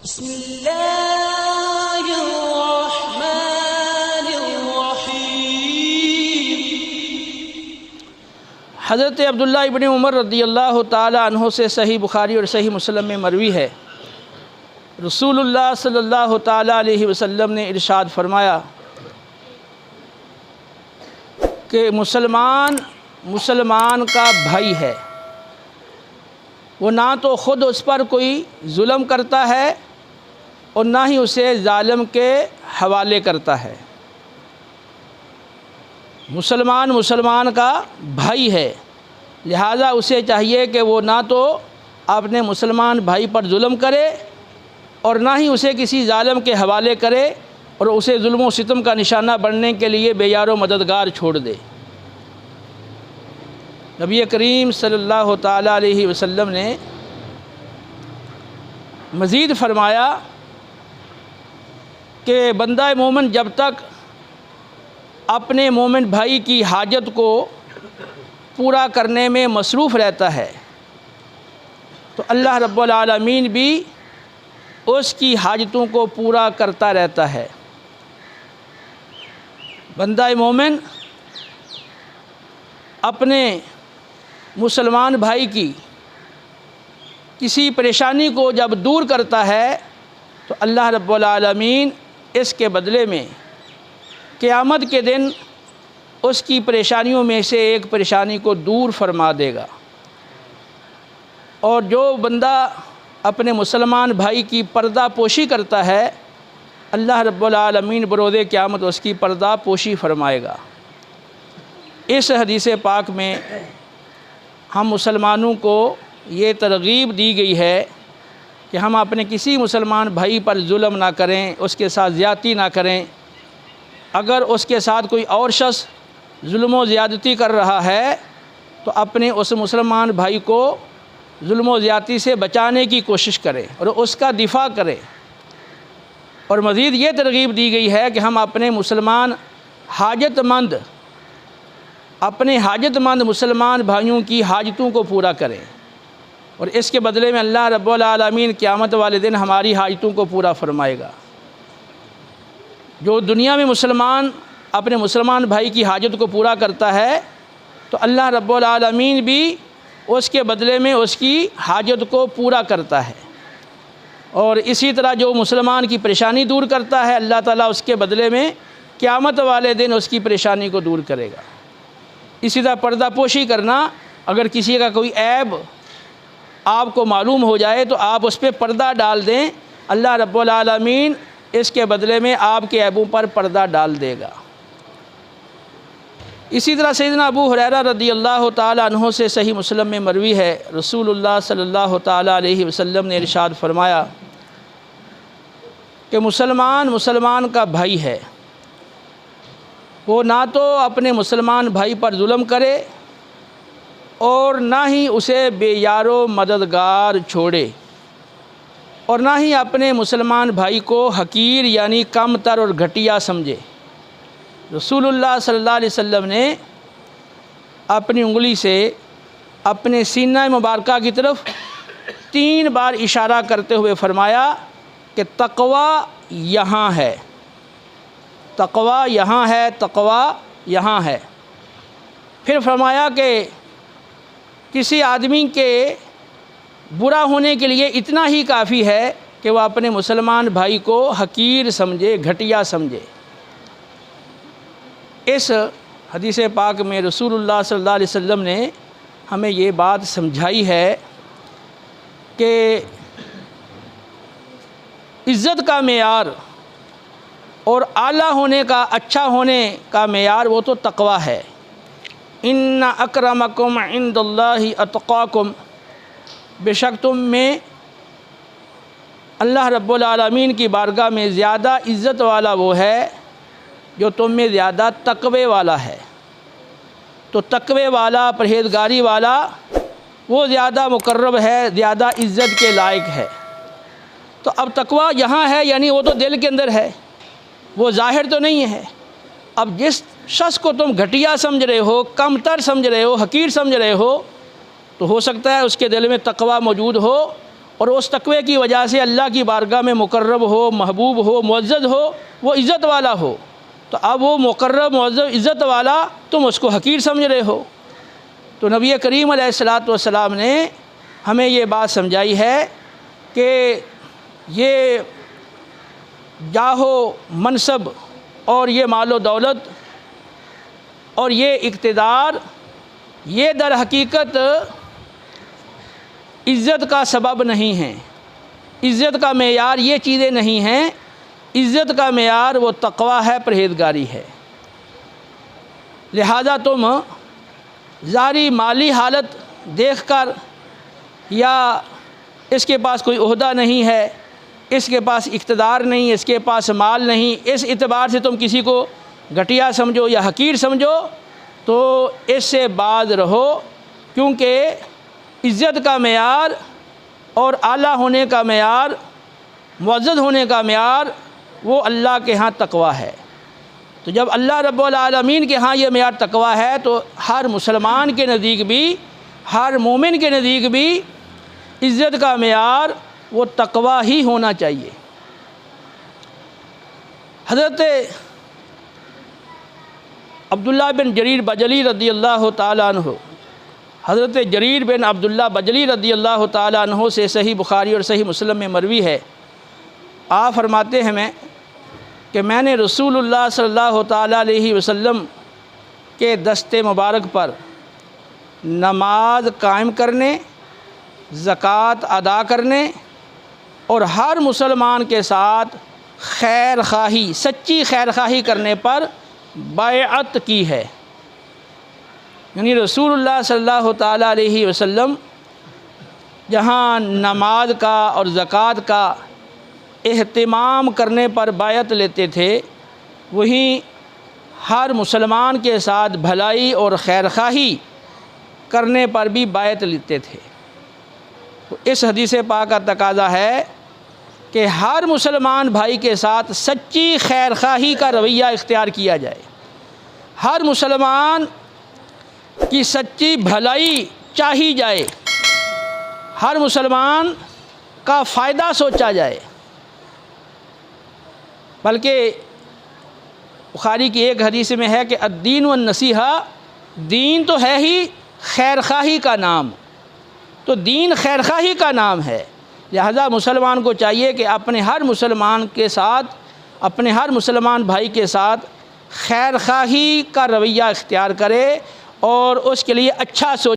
بسم اللہ الرحمن الرحیم۔ حضرت عبداللہ ابن عمر رضی اللہ تعالی عنہ سے صحیح بخاری اور صحیح مسلم میں مروی ہے، رسول اللہ صلی اللہ تعالی علیہ وسلم نے ارشاد فرمایا کہ مسلمان کا بھائی ہے، وہ نہ تو خود اس پر کوئی ظلم کرتا ہے اور نہ ہی اسے ظالم کے حوالے کرتا ہے۔ مسلمان کا بھائی ہے، لہٰذا اسے چاہیے کہ وہ نہ تو اپنے مسلمان بھائی پر ظلم کرے اور نہ ہی اسے کسی ظالم کے حوالے کرے اور اسے ظلم و ستم کا نشانہ بننے کے لیے بے یار و مددگار چھوڑ دے۔ نبی کریم صلی اللہ تعالیٰ علیہ وسلم نے مزید فرمایا کہ بندہ مومن جب تک اپنے مومن بھائی کی حاجت کو پورا کرنے میں مصروف رہتا ہے تو اللہ رب العالمین بھی اس کی حاجتوں کو پورا کرتا رہتا ہے۔ بندہ مومن اپنے مسلمان بھائی کی کسی پریشانی کو جب دور کرتا ہے تو اللہ رب العالمین اس کے بدلے میں قیامت کے دن اس کی پریشانیوں میں سے ایک پریشانی کو دور فرما دے گا۔ اور جو بندہ اپنے مسلمان بھائی کی پردہ پوشی کرتا ہے اللہ رب العالمین بروز قیامت اس کی پردہ پوشی فرمائے گا۔ اس حدیث پاک میں ہم مسلمانوں کو یہ ترغیب دی گئی ہے کہ ہم اپنے کسی مسلمان بھائی پر ظلم نہ کریں، اس کے ساتھ زیادتی نہ کریں۔ اگر اس کے ساتھ کوئی اور شخص ظلم و زیادتی کر رہا ہے تو اپنے اس مسلمان بھائی کو ظلم و زیادتی سے بچانے کی کوشش کریں اور اس کا دفاع کریں۔ اور مزید یہ ترغیب دی گئی ہے کہ ہم اپنے حاجت مند مسلمان بھائیوں کی حاجتوں کو پورا کریں اور اس کے بدلے میں اللہ رب العالمین قیامت والے دن ہماری حاجتوں کو پورا فرمائے گا۔ جو دنیا میں مسلمان اپنے مسلمان بھائی کی حاجت کو پورا کرتا ہے تو اللہ رب العالمین بھی اس کے بدلے میں اس کی حاجت کو پورا کرتا ہے، اور اسی طرح جو مسلمان کی پریشانی دور کرتا ہے اللہ تعالیٰ اس کے بدلے میں قیامت والے دن اس کی پریشانی کو دور کرے گا۔ اسی طرح پردہ پوشی کرنا، اگر کسی کا کوئی عیب آپ کو معلوم ہو جائے تو آپ اس پہ پردہ ڈال دیں، اللہ رب العالمین اس کے بدلے میں آپ کے عیبوں پر پردہ ڈال دے گا۔ اسی طرح سیدنا ابو ہریرہ رضی اللہ تعالی عنہ سے صحیح مسلم میں مروی ہے، رسول اللہ صلی اللہ تعالی علیہ وسلم نے ارشاد فرمایا کہ مسلمان کا بھائی ہے، وہ نہ تو اپنے مسلمان بھائی پر ظلم کرے اور نہ ہی اسے بے یار و مددگار چھوڑے اور نہ ہی اپنے مسلمان بھائی کو حقیر یعنی کم تر اور گھٹیا سمجھے۔ رسول اللہ صلی اللہ علیہ وسلم نے اپنی انگلی سے اپنے سینہ مبارکہ کی طرف 3 بار اشارہ کرتے ہوئے فرمایا کہ تقوی یہاں ہے، تقوی یہاں ہے، تقوی یہاں ہے۔ پھر فرمایا کہ کسی آدمی کے برا ہونے کے لیے اتنا ہی کافی ہے کہ وہ اپنے مسلمان بھائی کو حقیر سمجھے، گھٹیا سمجھے۔ اس حدیث پاک میں رسول اللہ صلی اللہ علیہ وسلم نے ہمیں یہ بات سمجھائی ہے کہ عزت کا معیار اور اعلیٰ ہونے کا، اچھا ہونے کا معیار وہ تو تقوی ہے۔ ان اکرمکم عند اللہ اتقاکم، بے شک تم میں اللہ رب العالمین کی بارگاہ میں زیادہ عزت والا وہ ہے جو تم میں زیادہ تقوی والا ہے۔ تو تقوی والا، پرہیزگاری والا وہ زیادہ مقرب ہے، زیادہ عزت کے لائق ہے۔ تو اب تقوی یہاں ہے یعنی وہ تو دل کے اندر ہے، وہ ظاہر تو نہیں ہے۔ اب جس شخص کو تم گھٹیا سمجھ رہے ہو، کم تر سمجھ رہے ہو، حقیر سمجھ رہے ہو، تو ہو سکتا ہے اس کے دل میں تقوی موجود ہو اور اس تقوی کی وجہ سے اللہ کی بارگاہ میں مقرب ہو، محبوب ہو، معزز ہو، وہ عزت والا ہو، تو اب وہ مقرب، معزز، عزت والا تم اس کو حقیر سمجھ رہے ہو۔ تو نبی کریم علیہ الصلاۃ والسلام نے ہمیں یہ بات سمجھائی ہے کہ یہ جاہ و منصب اور یہ مال و دولت اور یہ اقتدار، یہ در حقیقت عزت کا سبب نہیں ہیں، عزت کا معیار یہ چیزیں نہیں ہیں۔ عزت کا معیار وہ تقوی ہے، پرہیزگاری ہے۔ لہذا تم ظاہری مالی حالت دیکھ کر، یا اس کے پاس کوئی عہدہ نہیں ہے، اس کے پاس اقتدار نہیں، اس کے پاس مال نہیں، اس اعتبار سے تم کسی کو گھٹیا سمجھو یا حقیر سمجھو، تو اس سے باز رہو، کیونکہ عزت کا معیار اور اعلیٰ ہونے کا معیار، معزز ہونے کا معیار وہ اللہ کے ہاں تقوی ہے۔ تو جب اللہ رب العالمین کے ہاں یہ معیار تقوی ہے، تو ہر مسلمان کے نزدیک بھی، ہر مومن کے نزدیک بھی عزت کا معیار وہ تقوی ہی ہونا چاہیے۔ حضرت عبداللہ بن جریر بجلی رضی اللہ تعالیٰ عنہ، حضرت جریر بن عبداللہ بجلی رضی اللہ تعالیٰ عنہ سے صحیح بخاری اور صحیح مسلم میں مروی ہے، آپ فرماتے ہیں کہ میں نے رسول اللہ صلی اللہ تعالیٰ علیہ وسلم کے دست مبارک پر نماز قائم کرنے، زکوٰۃ ادا کرنے اور ہر مسلمان کے ساتھ خیر خواہی، سچی خیر خواہی کرنے پر بیعت کی ہے۔ یعنی رسول اللہ صلی اللہ تعالیٰ علیہ وسلم جہاں نماز کا اور زکوٰۃ کا اہتمام کرنے پر بیعت لیتے تھے، وہیں ہر مسلمان کے ساتھ بھلائی اور خیر خواہی کرنے پر بھی بیعت لیتے تھے۔ تو اس حدیث پاک کا تقاضا ہے کہ ہر مسلمان بھائی کے ساتھ سچی خیر خواہی کا رویہ اختیار کیا جائے، ہر مسلمان کی سچی بھلائی چاہی جائے، ہر مسلمان کا فائدہ سوچا جائے۔ بلکہ بخاری کی ایک حدیث میں ہے کہ الدین والنصیحہ، دین تو ہے ہی خیر خواہی کا نام، تو دین خیر خواہی کا نام ہے، لہذا مسلمان کو چاہیے کہ اپنے ہر مسلمان کے ساتھ، اپنے ہر مسلمان بھائی کے ساتھ خیر خواہی کا رویہ اختیار کرے اور اس کے لیے اچھا سوچے۔